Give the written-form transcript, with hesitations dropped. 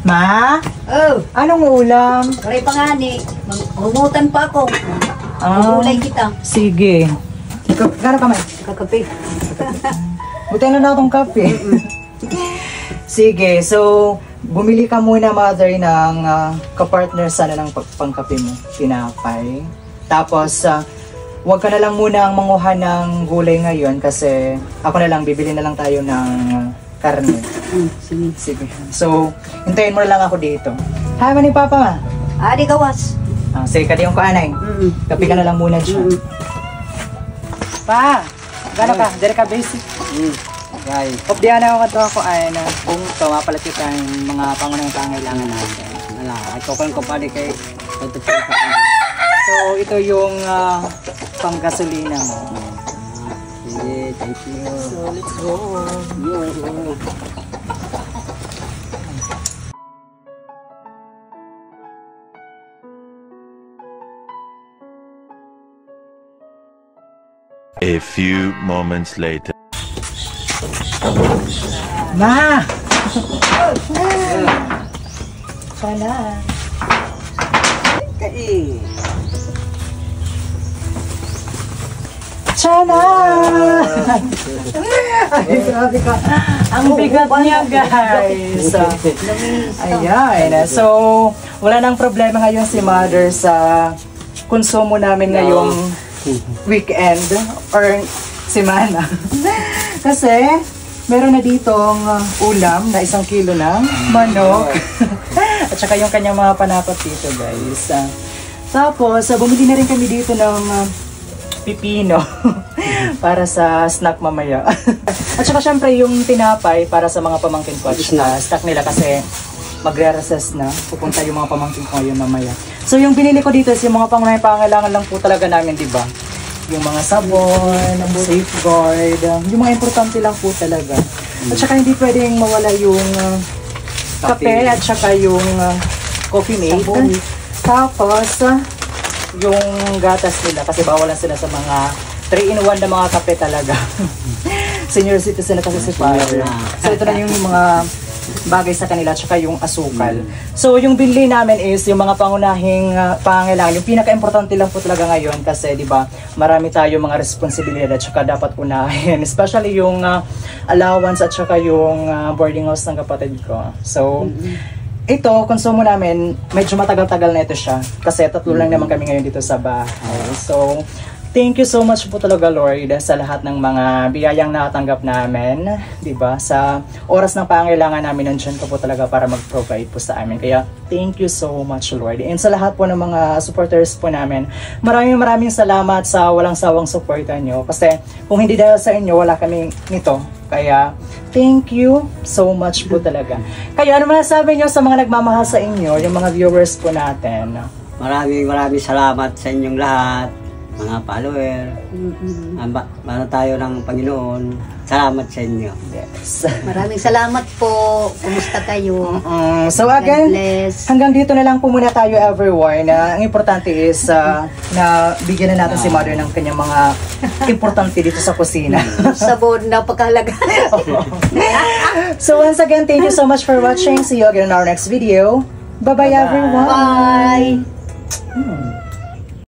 Ma? Oh, Anong ulam? kaya pa nga ni. Humutan pa ako. Magulay kita. Sige. Gano'n ka, Ma? Kakape. Buti na lang itong kape. Sige, so bumili ka muna, mother, ng kapartner sana ng pangkape mo, tinapay. Tapos, huwag ka na lang muna ang manguha ng gulay ngayon kasi ako na lang, bibili na lang tayo ng karne. Sige. Sige. So, hintayin mo na lang ako dito. Hi, maning papa, ma. Adi gawas. Sige, kadiyong ko, anay. Kape ka na lang muna dyan. Pa, gano'n ka? Dari ka basic? Right. Opdiyan na ako ako ay na kung mapalit kita yung mga pangunang pangailangan natin. Wala. Ikaw ko lang kapali kay So, ito yung panggasolina mo. Sige, thank you. So, let's go. A few moments later. Ma! Sana. Sana! Ay, grabe ka. Ang bigat niya, guys. Ayan. So, wala nang problema ngayon si Mother sa konsumo namin ngayong weekend or semana. Kasi, meron na ditong ulam na 1 kilo ng manok. At saka yung kanyang mga panapat dito, guys. Tapos, bumili na rin kami dito ng pipino para sa snack mamaya. At saka syempre yung tinapay para sa mga pamangkin ko. Snack nila kasi magre-recess na. Pupunta yung mga pamangkin ko ngayon mamaya. So yung binili ko dito is yung mga pangunahing pangailangan lang po talaga namin, di ba? Yung mga sabon, safeguard, yung mga importante lang po talaga. At saka hindi pwedeng mawala yung kape at saka yung coffee mate. Tapos, yung gatas nila kasi bawalan sila sa mga 3-in-1 na mga kape talaga. Senior citizen na kasi si father. So ito na yung mga bagay sa kanila at saka yung asukal. So yung binili namin is yung mga pangunahing pangangailangan. Yung pinaka-importante lang po talaga ngayon kasi di ba marami tayo mga responsibilidad at saka dapat unahin. Especially yung allowance at saka yung boarding house ng kapatid ko. So ito, konsumo namin, medyo matagal-tagal na ito siya. Kasi 3 lang naman kami ngayon dito sa bahay. So, thank you so much po talaga, Lord, sa lahat ng mga biyayang nakatanggap namin. Diba? Sa oras ng pangailangan namin, nandiyan ka po talaga para mag-provide po sa amin. Kaya, thank you so much, Lord. And sa lahat po ng mga supporters po namin, maraming salamat sa walang sawang suporta nyo. Kasi, kung hindi dahil sa inyo, wala kami nito. Kaya, thank you so much po talaga. Kaya ano masasabi nyo sa mga nagmamahal sa inyo, yung mga viewers po natin? Maraming salamat sa inyong lahat, mga follower. Ano tayo ng Panginoon. Salamat sa inyo. Yes. Maraming salamat po. Kumusta kayo? So again, hanggang dito na lang po muna tayo, everyone. Ang importante is na bigyan na natin si Mother ng kanyang mga importante dito sa kusina. Sabon, napakahalaga. So once again, thank you so much for watching. See you again in our next video. Bye-bye, everyone. Bye!